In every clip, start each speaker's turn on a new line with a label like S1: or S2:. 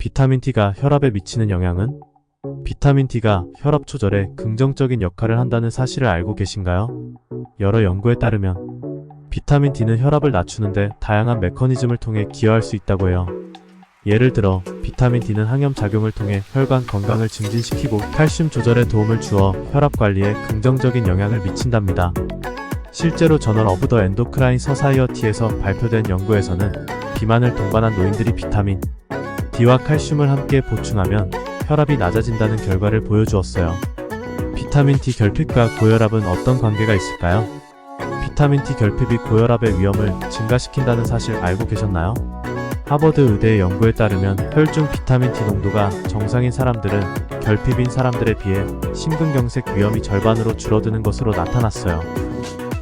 S1: 비타민 D가 혈압에 미치는 영향은? 비타민 D가 혈압 조절에 긍정적인 역할을 한다는 사실을 알고 계신가요? 여러 연구에 따르면 비타민 D는 혈압을 낮추는데 다양한 메커니즘을 통해 기여할 수 있다고 해요. 예를 들어 비타민 D는 항염 작용을 통해 혈관 건강을 증진시키고 칼슘 조절에 도움을 주어 혈압 관리에 긍정적인 영향을 미친답니다. 실제로 저널 오브 더 엔도크라인 서사이어티에서 발표된 연구에서는 비만을 동반한 노인들이 비타민 D와 칼슘을 함께 보충하면 혈압이 낮아진다는 결과를 보여주었어요. 비타민 D 결핍과 고혈압은 어떤 관계가 있을까요? 비타민 D 결핍이 고혈압의 위험을 증가시킨다는 사실 알고 계셨나요? 하버드 의대의 연구에 따르면 혈중 비타민 D 농도가 정상인 사람들은 결핍인 사람들에 비해 심근경색 위험이 절반으로 줄어드는 것으로 나타났어요.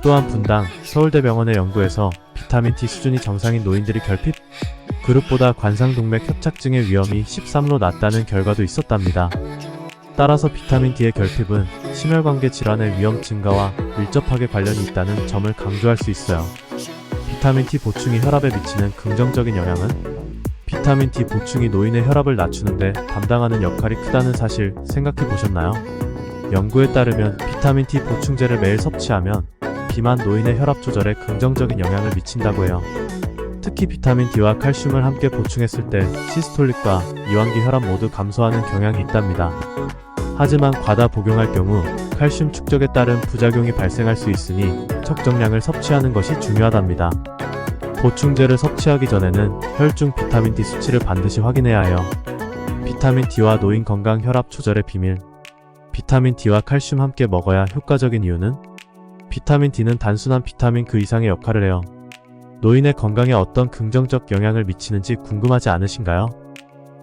S1: 또한 분당 서울대병원의 연구에서 비타민 D 수준이 정상인 노인들이 결핍 그룹보다 관상동맥 협착증의 위험이 13로 낮다는 결과도 있었답니다. 따라서 비타민 D의 결핍은 심혈관계 질환의 위험 증가와 밀접하게 관련이 있다는 점을 강조할 수 있어요. 비타민 D 보충이 혈압에 미치는 긍정적인 영향은? 비타민 D 보충이 노인의 혈압을 낮추는데 감당하는 역할이 크다는 사실 생각해 보셨나요? 연구에 따르면 비타민 D 보충제를 매일 섭취하면 비만 노인의 혈압 조절에 긍정적인 영향을 미친다고 해요. 특히 비타민 D와 칼슘을 함께 보충했을 때 시스톨릭과 이완기 혈압 모두 감소하는 경향이 있답니다. 하지만 과다 복용할 경우 칼슘 축적에 따른 부작용이 발생할 수 있으니 적정량을 섭취하는 것이 중요하답니다. 보충제를 섭취하기 전에는 혈중 비타민 D 수치를 반드시 확인해야 해요. 비타민 D와 노인 건강 혈압 조절의 비밀. 비타민 D와 칼슘 함께 먹어야 효과적인 이유는? 비타민 D는 단순한 비타민 그 이상의 역할을 해요. 노인의 건강에 어떤 긍정적 영향을 미치는지 궁금하지 않으신가요?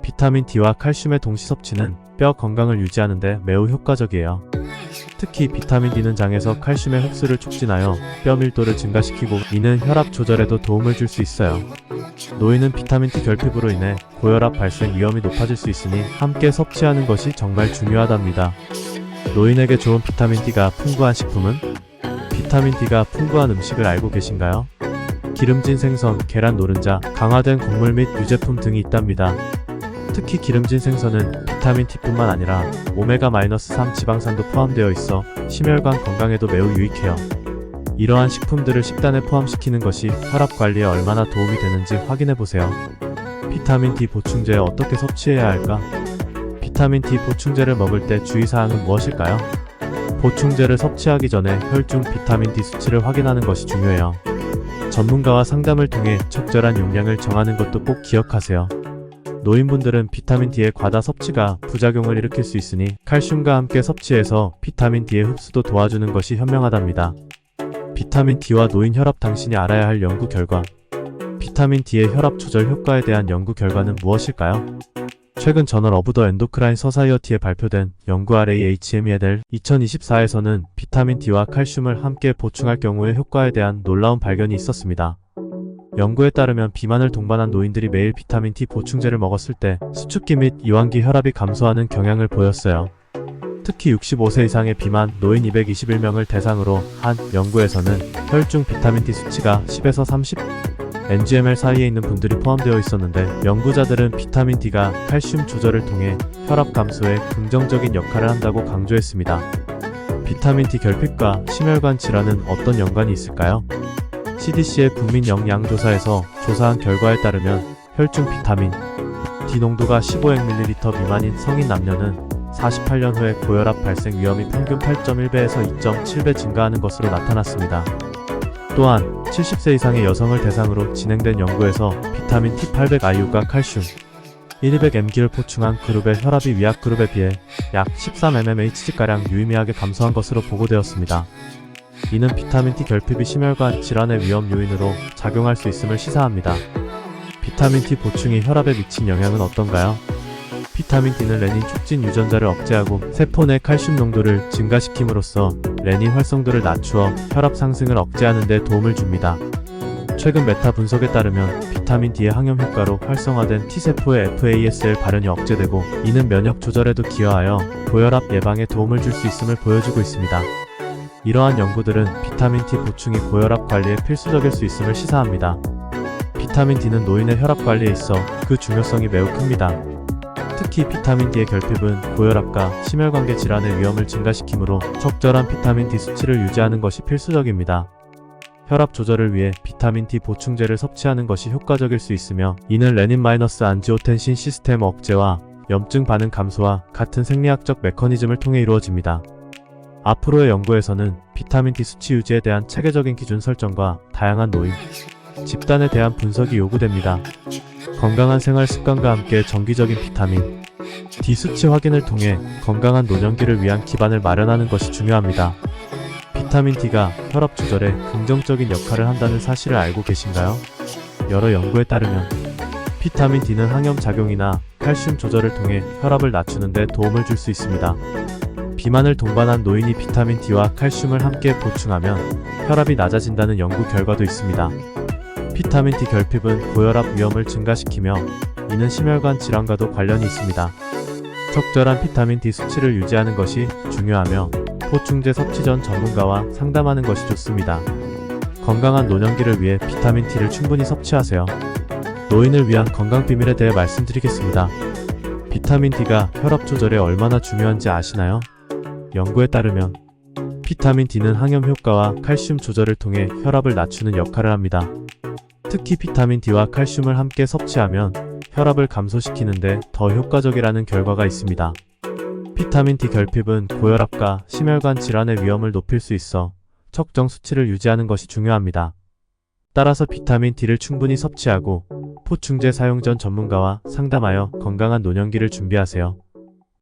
S1: 비타민 D와 칼슘의 동시 섭취는 뼈 건강을 유지하는데 매우 효과적이에요. 특히 비타민 D는 장에서 칼슘의 흡수를 촉진하여 뼈 밀도를 증가시키고 이는 혈압 조절에도 도움을 줄 수 있어요. 노인은 비타민 D 결핍으로 인해 고혈압 발생 위험이 높아질 수 있으니 함께 섭취하는 것이 정말 중요하답니다. 노인에게 좋은 비타민 D가 풍부한 식품은? 비타민 D가 풍부한 음식을 알고 계신가요? 기름진 생선, 계란 노른자, 강화된 곡물 및 유제품 등이 있답니다. 특히 기름진 생선은 비타민 D뿐만 아니라 오메가-3 지방산도 포함되어 있어 심혈관 건강에도 매우 유익해요. 이러한 식품들을 식단에 포함시키는 것이 혈압 관리에 얼마나 도움이 되는지 확인해보세요. 비타민 D 보충제 어떻게 섭취해야 할까? 비타민 D 보충제를 먹을 때 주의사항은 무엇일까요? 보충제를 섭취하기 전에 혈중 비타민 D 수치를 확인하는 것이 중요해요. 전문가와 상담을 통해 적절한 용량을 정하는 것도 꼭 기억하세요. 노인분들은 비타민 D의 과다 섭취가 부작용을 일으킬 수 있으니 칼슘과 함께 섭취해서 비타민 D의 흡수도 도와주는 것이 현명하답니다. 비타민 D와 노인 혈압 당신이 알아야 할 연구 결과. 비타민 D의 혈압 조절 효과에 대한 연구 결과는 무엇일까요? 최근 저널 오브 더 엔도크라인 서사이어티에 발표된 연구 RAHM et al. 2024에서는 비타민 D와 칼슘을 함께 보충할 경우의 효과에 대한 놀라운 발견이 있었습니다. 연구에 따르면 비만을 동반한 노인들이 매일 비타민 D 보충제를 먹었을 때 수축기 및 이완기 혈압이 감소하는 경향을 보였어요. 특히 65세 이상의 비만 노인 221명을 대상으로 한 연구에서는 혈중 비타민 D 수치가 10에서 30 NGML 사이에 있는 분들이 포함되어 있었는데 연구자들은 비타민 D가 칼슘 조절을 통해 혈압 감소에 긍정적인 역할을 한다고 강조했습니다. 비타민 D 결핍과 심혈관 질환은 어떤 연관이 있을까요? CDC의 국민 영양조사에서 조사한 결과에 따르면 혈중 비타민 D 농도가 15ml 미만인 성인 남녀는 48년 후에 고혈압 발생 위험이 평균 8.1배에서 2.7배 증가하는 것으로 나타났습니다. 또한 70세 이상의 여성을 대상으로 진행된 연구에서 비타민 T800IU가 칼슘 1200mg를 보충한 그룹의 혈압이 위약 그룹에 비해 약 13mmHg가량 유의미하게 감소한 것으로 보고되었습니다. 이는 비타민 T 결핍이 심혈관 질환의 위험 요인으로 작용할 수 있음을 시사합니다. 비타민 T 보충이 혈압에 미친 영향은 어떤가요? 비타민 D는 레닌 촉진 유전자를 억제하고 세포 내 칼슘 농도를 증가시킴으로써 레닌 활성도를 낮추어 혈압 상승을 억제하는 데 도움을 줍니다. 최근 메타 분석에 따르면 비타민 D의 항염 효과로 활성화된 T세포의 FASL 발현이 억제되고 이는 면역 조절에도 기여하여 고혈압 예방에 도움을 줄 수 있음을 보여주고 있습니다. 이러한 연구들은 비타민 D 보충이 고혈압 관리에 필수적일 수 있음을 시사합니다. 비타민 D는 노인의 혈압 관리에 있어 그 중요성이 매우 큽니다. 특히 비타민 D의 결핍은 고혈압과 심혈관계 질환의 위험을 증가시키므로 적절한 비타민 D 수치를 유지하는 것이 필수적입니다. 혈압 조절을 위해 비타민 D 보충제를 섭취하는 것이 효과적일 수 있으며, 이는 레닌-안지오텐신 시스템 억제와 염증 반응 감소와 같은 생리학적 메커니즘을 통해 이루어집니다. 앞으로의 연구에서는 비타민 D 수치 유지에 대한 체계적인 기준 설정과 다양한 노인, 집단에 대한 분석이 요구됩니다. 건강한 생활 습관과 함께 정기적인 비타민 D 수치 확인을 통해 건강한 노년기를 위한 기반을 마련하는 것이 중요합니다. 비타민 D가 혈압 조절에 긍정적인 역할을 한다는 사실을 알고 계신가요? 여러 연구에 따르면 비타민 D는 항염 작용이나 칼슘 조절을 통해 혈압을 낮추는 데 도움을 줄 수 있습니다. 비만을 동반한 노인이 비타민 D와 칼슘을 함께 보충하면 혈압이 낮아진다는 연구 결과도 있습니다. 비타민 D 결핍은 고혈압 위험을 증가시키며, 이는 심혈관 질환과도 관련이 있습니다. 적절한 비타민 D 수치를 유지하는 것이 중요하며, 보충제 섭취 전 전문가와 상담하는 것이 좋습니다. 건강한 노년기를 위해 비타민 D를 충분히 섭취하세요. 노인을 위한 건강 비밀에 대해 말씀드리겠습니다. 비타민 D가 혈압 조절에 얼마나 중요한지 아시나요? 연구에 따르면 비타민 D는 항염 효과와 칼슘 조절을 통해 혈압을 낮추는 역할을 합니다. 특히 비타민 D와 칼슘을 함께 섭취하면 혈압을 감소시키는데 더 효과적이라는 결과가 있습니다. 비타민 D 결핍은 고혈압과 심혈관 질환의 위험을 높일 수 있어 적정 수치를 유지하는 것이 중요합니다. 따라서 비타민 D를 충분히 섭취하고 보충제 사용 전 전문가와 상담하여 건강한 노년기를 준비하세요.